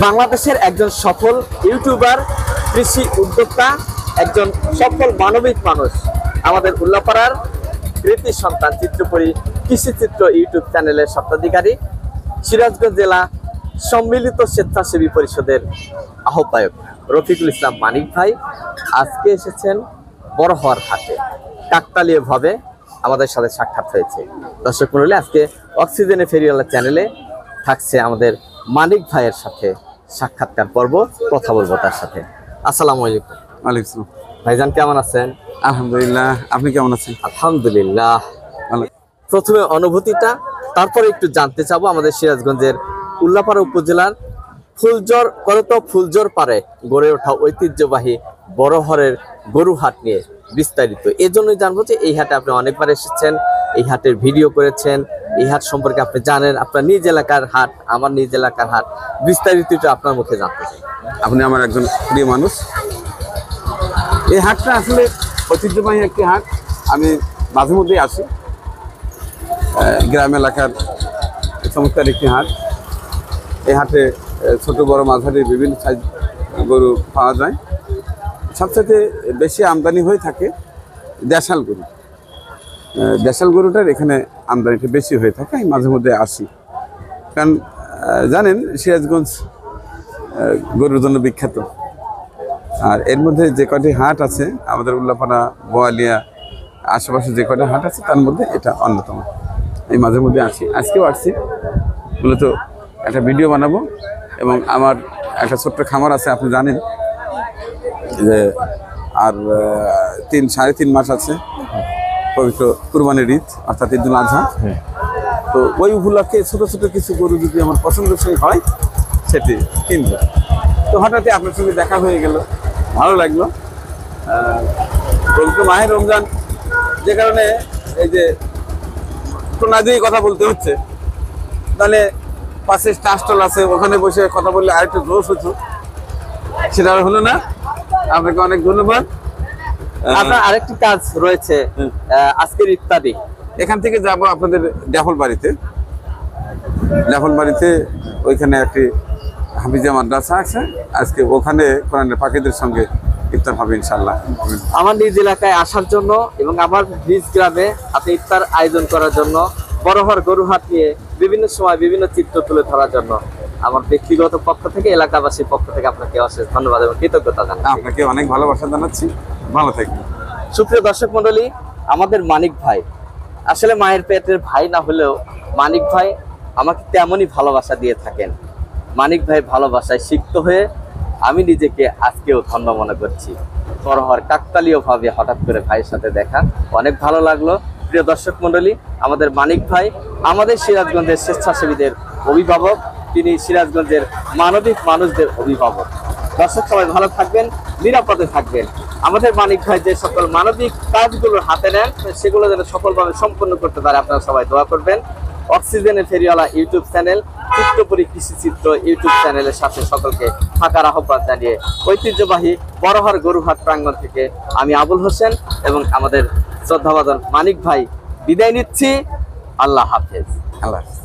বাংলাদেশের একজন সফল ইউটিউবার, কৃষি উদ্যোক্তা, একজন সফল মানবিক মানুষ, আমাদের উল্লাপাড়ার কৃতি সন্তান চিত্রপুরী কৃষি চিত্র ইউটিউব চ্যানেলের স্বত্বাধিকারী, সিরাজগঞ্জ জেলা সম্মিলিত স্বেচ্ছাসেবী পরিষদের আহ্বায়ক রফিকুল ইসলাম মানিক ভাই আজকে এসেছেন বড়হর হাটে। কাকতালীয়ভাবে আমাদের সাথে সাক্ষাৎ হয়েছে। দর্শক মণ্ডলী, আজকে অক্সিজেনে ফেরিওয়ালা চ্যানেলে থাকছে আমাদের মানিক ভাইয়ের সাথে সাক্ষাৎকার পর্ব, কথা বলবো তার সাথে। আসসালামু আলাইকুম। ওয়ালাইকুম। ভাইজান কেমন আছেন? আলহামদুলিল্লাহ, আপনি কেমন আছেন? আলহামদুলিল্লাহ। প্রথমে অনুভূতিটা, তারপরে একটু জানতে চাবো আমাদের সিরাজগঞ্জের উল্লাপাড়া উপজেলার ফুলজোর পারে গড়ে ওঠা ঐতিহ্যবাহী বড়হরের গরু হাট নিয়ে বিস্তারিত। এই জন্যই জানবো যে এই হাটে আপনি অনেকবার এসেছেন, এই হাটের ভিডিও করেছেন, এই হাট সম্পর্কে আপনি জানেন, আপনার নিজ এলাকার হাট, আমার নিজ এলাকার হাট, বিস্তারিত আপনার মুখে জানতে চাই। আপনি আমার একজন প্রিয় মানুষ। এই হাটটা আসলে ঐতিহ্যবাহী একটি হাট। আমি মাঝে মধ্যেই আসি। গ্রাম এলাকার চমৎকার একটি হাট। এই হাটে ছোট বড় মাঝারি বিভিন্ন সাইজ গরু পাওয়া যায়। সবচেয়ে বেশি আমদানি হয়ে থাকে দেশাল গরু। দেশাল গরুটার এখানে আমদানিটা বেশি হয়ে থাকে। আমি মাঝে মধ্যে আসি, কারণ জানেন সিরাজগঞ্জ গরুর জন্য বিখ্যাত। আর এর মধ্যে যে কটি হাট আছে, আমাদের উল্লাপাড়া, বোয়ালিয়া, আশেপাশে যে কটি হাট আছে তার মধ্যে এটা অন্যতম। আমি মাঝে মধ্যে আসি, আজকেও আসছি। মূলত একটা ভিডিও বানাবো এবং আমার একটা ছোট্ট খামার আছে, আপনি জানেন যে আর 3-3.5 মাস আছে পবিত্র কুরবানির ঈদ, অর্থাৎ ঈদুল আজহা। তো ওই উপলক্ষে ছোট ছোট কিছু গরু যদি আমার পছন্দসই হয় সেটি কিনবো। তো হঠাৎই আপনার সঙ্গে দেখা হয়ে গেল, ভালো লাগলো। পবিত্র মাহে রমজান, যে কারণে এই যে একটু না দিয়েই কথা বলতে হচ্ছে, তাহলে পাশে স্টাল আছে, ওখানে বসে কথা বললে আরেকটু জোশ হতো, সেটা আর হলো না। আপনাকে অনেক ধন্যবাদ। আপনার আরেকটি কাজ রয়েছে আজকের ইত্যাদি। এখান থেকে যাব আপনাদের ডেফল বাড়িতে। ওইখানে একটি হাফিজা মাদ্রাসা আছে, আজকে ওখানে কোরআনের পাখিদের সঙ্গে ইফতার হবে ইনশাআল্লাহ। আমার নিজ এলাকায় আসার জন্য এবং আমার নিজ গ্রামে আপনি ইফতার আয়োজন করার জন্য, বড়হর গরুহাট নিয়ে বিভিন্ন সময় বিভিন্ন চিত্র তুলে ধরার জন্য আমার ব্যক্তিগত পক্ষ থেকে, এলাকাবাসীর পক্ষ থেকে আপনাকে অশেষ ধন্যবাদ এবং কৃতজ্ঞতা জানাই। আপনাকে অনেক ভালোবাসা জানাচ্ছি, ভালো থাকবেন। সুপ্রিয় দর্শক মন্ডলী, আমাদের মানিক ভাই আসলে মায়ের পেটের ভাই না হলেও মানিক ভাই আমাকে তেমনই ভালোবাসা দিয়ে থাকেন। মানিক ভাই ভালোবাসায় সিক্ত হয়ে আমি নিজেকে আজকেও ধন্য মনে করছি। বড়হর কাকতালীয়ভাবে হঠাৎ করে ভাইয়ের সাথে দেখা, অনেক ভালো লাগলো। প্রিয় দর্শক মন্ডলী, আমাদের মানিক ভাই আমাদের সিরাজগঞ্জের স্বেচ্ছাসেবীদের অভিভাবক, তিনি সিরাজগঞ্জের মানবিক মানুষদের অভিভাবক। দর্শক সবাই ভালো থাকবেন, নিরাপদে থাকবেন। আমাদের মানিক ভাই যে সকল মানবিক কাজগুলো হাতে নেন সেগুলো যেন সফলভাবে সম্পন্ন করতে পারে, আপনারা সবাই দোয়া করবেন। অক্সিজেনে ফেরিওয়ালা ইউটিউব চ্যানেল, চিত্রপুরী কৃষি চিত্র ইউটিউব চ্যানেলের সাথে সকলকে থাকার আহ্বান জানিয়ে ঐতিহ্যবাহী বড়হর গরুহাট প্রাঙ্গণ থেকে আমি আবুল হোসেন এবং আমাদের শ্রদ্ধাভাজন মানিক ভাই বিদায় নিচ্ছি। আল্লাহ হাফেজ। আল্লাহ হাফেজ।